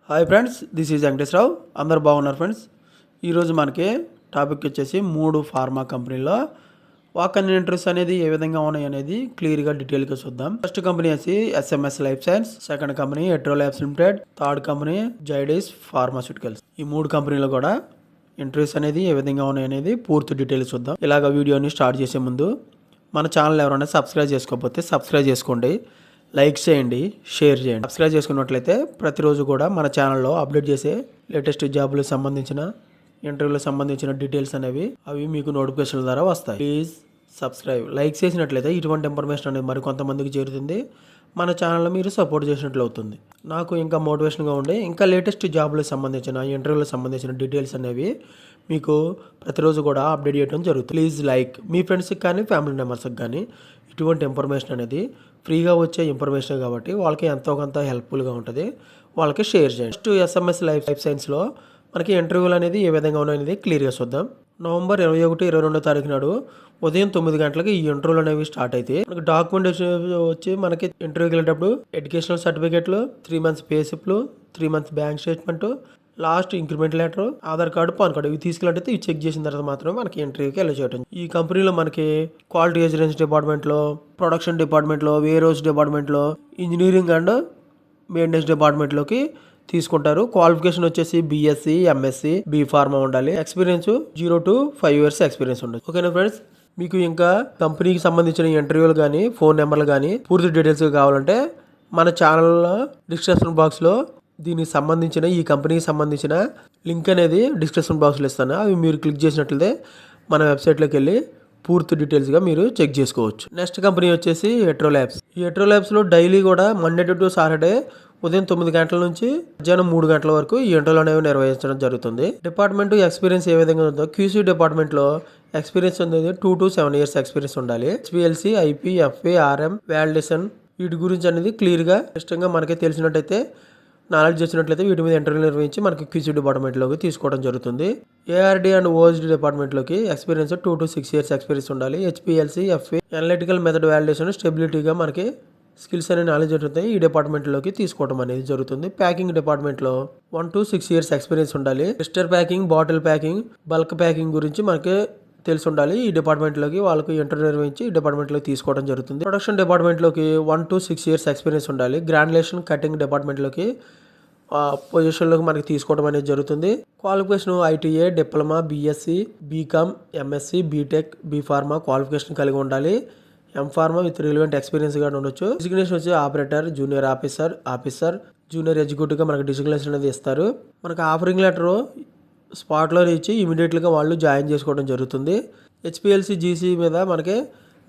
Hi friends, this is Venkateswararao. అందరు బాగున్నారు friends. ఈరోజు మనకి టాపిక్ వచ్చేసి 3 ఫార్మా కంపెనీలో వాక్-ఇన్ ఇంటర్వ్యూస్ అనేది ఏ విధంగా ఉన్నాయి అనేది క్లియర్గా డీటెయిల్గా చూద్దాం. ఫస్ట్ కంపెనీ వచ్చి SMS life science, second company ఎట్రో labs limited, third company Zydus pharmaceuticals. ఈ 3 కంపెనీలు కూడా ఇంటర్వ్యూస్ అనేది ఏ విధంగా ఉన్నాయి అనేది పూర్తి డీటెయిల్స్ చూద్దాం. ఇలాగ వీడియోని స్టార్ట్ చేసే ముందు మన ఛానల్ ఎవరైనా సబ్స్క్రైబ్ చేసుకోకపోతే సబ్స్క్రైబ్ చేసుకోండి, లైక్ చేయండి, షేర్ చేయండి. సబ్స్క్రైబ్ చేసుకున్నట్లయితే ప్రతిరోజు కూడా మన ఛానల్లో అప్డేట్ చేసే లేటెస్ట్ జాబులకు సంబంధించిన ఇంటర్వ్యూలకు సంబంధించిన డీటెయిల్స్ అనేవి మీకు నోటిఫికేషన్ ద్వారా వస్తాయి. Please subscribe. లైక్ చేసినట్లయితే ఇటువంటి ఇన్ఫర్మేషన్ అనేది మరి కొంతమందికి చేరుతుంది. మన ఛానల్లో మీరు సపోర్ట్ చేసినట్లు అవుతుంది. నాకు ఇంకా మోటివేషన్గా ఉండి ఇంకా లేటెస్ట్ జాబులకు సంబంధించిన ఇంటర్వ్యూలకు సంబంధించిన డీటెయిల్స్ అనేవి మీకు ప్రతిరోజు కూడా అప్డేట్ చేయడం జరుగుతుంది. Please like. మీ ఫ్రెండ్స్కి కానీ ఫ్యామిలీ మెంబర్స్కి కానీ ఇటువంటి ఇన్ఫర్మేషన్ అనేది ఫ్రీగా వచ్చే ఇన్ఫర్మేషన్ కాబట్టి వాళ్ళకి ఎంతో కొంత హెల్ప్ఫుల్గా ఉంటుంది. వాళ్ళకి షేర్ చేయండి. ఫస్ట్ ఎస్ఎంఎస్ లైఫ్ సైన్స్లో మనకి ఇంటర్వ్యూలు అనేది ఏ విధంగా ఉన్నాయనేది క్లియర్గా చూద్దాం. నవంబర్ 21, 22 తారీఖు నాడు ఉదయం 9 గంటలకి ఈ ఇంటర్వ్యూలు అనేవి స్టార్ట్ అయితే మనకి డాక్యుమెంటేషన్ వచ్చి మనకి ఇంటర్వ్యూకి వెళ్ళేటప్పుడు ఎడ్యుకేషనల్ సర్టిఫికేట్లు, 3 మంత్స్ పే స్లిప్లు, 3 months bank statement, last increment letter, Aadhaar card, PAN card ఇవి తీసుకెళ్ళితే ఇవి చెక్ చేసిన తర్వాత మాత్రమే మనకి ఇంటర్వ్యూకి వెళ్ళి చేయడం. ఈ కంపెనీలో మనకి క్వాలిటీ అష్యూరెన్స్ డిపార్ట్మెంట్లో, ప్రొడక్షన్ డిపార్ట్మెంట్లో, వేర్ హౌస్ డిపార్ట్మెంట్లో, ఇంజనీరింగ్ అండ్ మెయింటెనెన్స్ డిపార్ట్మెంట్లోకి తీసుకుంటారు. క్వాలిఫికేషన్ వచ్చేసి బీఎస్సీ, ఎంఎస్సీ, బీ ఫార్మా ఉండాలి. ఎక్స్పీరియన్స్ 0 to 5 years ఎక్స్పీరియన్స్ ఉండాలి. ఓకేనా ఫ్రెండ్స్, మీకు ఇంకా కంపెనీకి సంబంధించిన ఇంటర్వ్యూలు కానీ ఫోన్ నెంబర్లు కానీ పూర్తి డీటెయిల్స్ కావాలంటే మన ఛానల్లో డిస్క్రిప్షన్ బాక్స్లో దీనికి సంబంధించిన ఈ కంపెనీకి సంబంధించిన లింక్ అనేది డిస్క్రిప్షన్ బాక్స్లో ఇస్తాను. అవి మీరు క్లిక్ చేసినట్లయితే మన వెబ్సైట్లోకి వెళ్ళి పూర్తి డీటెయిల్స్గా మీరు చెక్ చేసుకోవచ్చు. నెక్స్ట్ కంపెనీ వచ్చేసి ఎట్రో ల్యాబ్స్. ఈ ఎట్రో ల్యాబ్స్లో డైలీ కూడా మండే టు సాటర్డే ఉదయం 9 గంటల నుంచి మధ్యాహ్నం 3 గంటల వరకు ఈ ఇంటర్వ్యూలు అనేవి నిర్వహించడం జరుగుతుంది. డిపార్ట్మెంట్ ఎక్స్పీరియన్స్ ఏ విధంగా ఉందో క్యూసీ డిపార్ట్మెంట్లో ఎక్స్పీరియన్స్ అనేది 2 to 7 years ఎక్స్పీరియన్స్ ఉండాలి. HPLC, IP, FA, RM, validation వీటి గురించి అనేది క్లియర్గా ఇష్టంగా మనకి తెలిసినట్టయితే నాలెడ్జ్ వచ్చినట్లయితే వీటి మీద ఇంటర్వ్యూ నిర్వహించి మనకి క్యూసీ డిపార్ట్మెంట్లోకి తీసుకోవడం జరుగుతుంది. ARD అండ్ OSD డిపార్ట్మెంట్లోకి ఎక్స్పీరియన్స్ 2 to 6 years ఎక్స్పీరియన్స్ ఉండాలి. HPLC, FA, analytical method validation, స్టెబిలిటీగా మనకి స్కిల్స్ అనే నాలెడ్జ్ ఉంటుంది. ఈ డిపార్ట్మెంట్లోకి తీసుకోవడం అనేది జరుగుతుంది. ప్యాకింగ్ డిపార్ట్మెంట్లో 1 to 6 years ఎక్స్పీరియన్స్ ఉండాలి. Sister packing, bottle packing, bulk packing గురించి మనకి తెలిసి ఉండాలి. ఈ డిపార్ట్మెంట్లోకి వాళ్ళకి ఇంటర్వ్యూ నిర్వహించి ఈ డిపార్ట్మెంట్లోకి తీసుకోవడం జరుగుతుంది. ప్రొడక్షన్ డిపార్ట్మెంట్లోకి 1 to 6 years ఎక్స్పీరియన్స్ ఉండాలి. గ్రాన్యులేషన్ కటింగ్ డిపార్ట్మెంట్లోకి పొజిషన్లోకి మనకి తీసుకోవడం అనేది జరుగుతుంది. Qualification ITA, diploma, BSc, BCom, MSc, BTech, B pharma qualification కలిగి ఉండాలి. M-Pharma విత్ రిలవెంట్ ఎక్స్పీరియన్స్ గా ఉండొచ్చు. డిజిగ్నేషన్ వచ్చి ఆపరేటర్, జూనియర్ ఆఫీసర్, జూనియర్ ఎగ్జిక్యూటివ్గా మనకి డిజిగ్నేషన్ అనేది ఇస్తారు. మనకి ఆఫరింగ్ లెటర్ స్పాట్లో ఇచ్చి ఇమీడియట్గా వాళ్ళు జాయిన్ చేసుకోవడం జరుగుతుంది. HPLC, GC మీద మనకి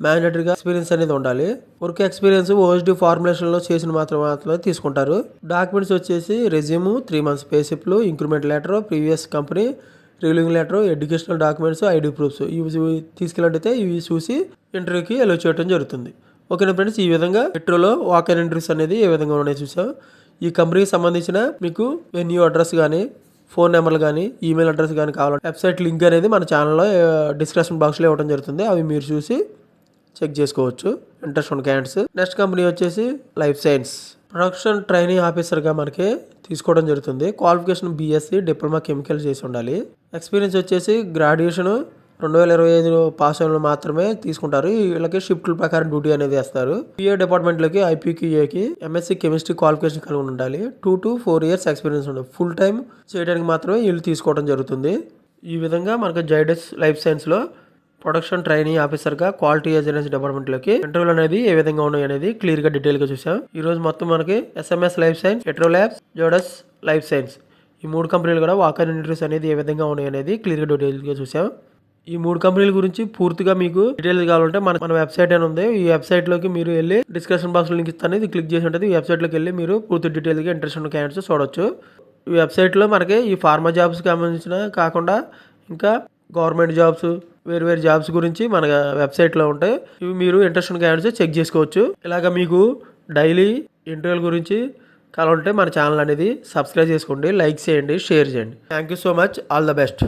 మ్యాండేటరీగా ఎక్స్పీరియన్స్ అనేది ఉండాలి. వర్క్ ఎక్స్పీరియన్స్ OSD ఫార్ములేషన్లో చేసిన మాత్రమే తీసుకుంటారు. డాక్యుమెంట్స్ వచ్చేసి రెజ్యూమ్, 3 months పే స్లిప్లు, increment letter, previous company relieving letter, educational documents, ID proofs ఇవి తీసుకెళ్ళినట్టయితే ఇవి చూసి ఇంటర్వ్యూకి అలో చేయడం జరుగుతుంది. ఓకేనా ఫ్రెండ్స్, ఈ విధంగా మెట్రోలో వాక్-ఇన్ ఇంటర్వ్యూస్ అనేది ఏ విధంగా ఉన్నాయో చూసాం. ఈ కంపెనీకి సంబంధించిన మీకు వెన్యూ అడ్రస్ కానీ, ఫోన్ నెంబర్లు కానీ, ఈమెయిల్ అడ్రస్ కానీ కావాలంటే వెబ్సైట్ లింక్ అనేది మన ఛానల్లో డిస్క్రిప్షన్ బాక్స్లో ఇవ్వడం జరుగుతుంది. అవి మీరు చూసి చెక్ చేసుకోవచ్చు ఇంట్రెస్ట్ ఉన్న క్యాండిడేట్స్. నెక్స్ట్ కంపెనీ వచ్చేసి లైఫ్ సైన్స్. ప్రొడక్షన్ ట్రైనింగ్ ఆఫీసర్గా మనకి తీసుకోవడం జరుగుతుంది. క్వాలిఫికేషన్ BSc, డిప్లొమా కెమికల్ చేసి ఉండాలి. ఎక్స్పీరియన్స్ వచ్చేసి గ్రాడ్యుయేషన్ 2025 పాస్ అయిన మాత్రమే తీసుకుంటారు. వీళ్ళకి షిఫ్ట్ల ప్రకారం డ్యూటీ అనేది వేస్తారు. PA డిపార్ట్మెంట్లోకి IPQAకి MSc కెమిస్ట్రీ క్వాలిఫికేషన్ కలిగి ఉండాలి. 2 to 4 years ఎక్స్పీరియన్స్ ఉండాలి. ఫుల్ టైం చేయడానికి మాత్రమే వీళ్ళు తీసుకోవడం జరుగుతుంది. ఈ విధంగా మనకి జైడస్ లైఫ్ సైన్స్లో ప్రొడక్షన్ ట్రైనింగ్ ఆఫీసర్గా క్వాలిటీ అష్యూరెన్స్ డిపార్ట్మెంట్లోకి ఇంటర్వ్యూలు అనేది ఏ విధంగా ఉన్నాయి అనేది క్లియర్గా డీటెయిల్గా చూసాం. ఈ రోజు మొత్తం మనకి SMS life science, ఎట్రో labs, జోడస్ life science ఈ 3 కంపెనీలు కూడా వాక్-ఇన్ ఇంటర్వ్యూస్ అనేది ఏ విధంగా ఉన్నాయి అనేది క్లియర్గా డీటెయిల్గా చూసాం. ఈ 3 కంపెనీల గురించి పూర్తిగా మీకు డీటెయిల్స్ కావాలంటే మన వెబ్సైట్ అని ఉంది. ఈ వెబ్సైట్లోకి మీరు వెళ్ళి డిస్క్రిప్షన్ బాక్స్ లింక్ ఇస్తాను, ఇది క్లిక్ చేసి ఉంటుంది. ఈ వెబ్సైట్లోకి వెళ్ళి మీరు పూర్తి డీటెయిల్గా ఇంట్రెస్ట్ ఉన్న క్యాండిడేట్స్ చూడొచ్చు. ఈ వెబ్సైట్లో మనకి ఈ ఫార్మా జాబ్స్కి సంబంధించిన కాకుండా ఇంకా గవర్నమెంట్ జాబ్స్, వేరు జాబ్స్ గురించి మన వెబ్సైట్లో ఉంటాయి. ఇవి మీరు ఇంట్రెస్ట్ ఉన్న క్యాండిడేట్స్ చెక్ చేసుకోవచ్చు. ఇలాగ మీకు డైలీ ఇంటర్వ్యూల గురించి కావాలంటే మన ఛానల్ అనేది సబ్స్క్రైబ్ చేసుకోండి, లైక్ చేయండి, షేర్ చేయండి. Thank you so much. All the best.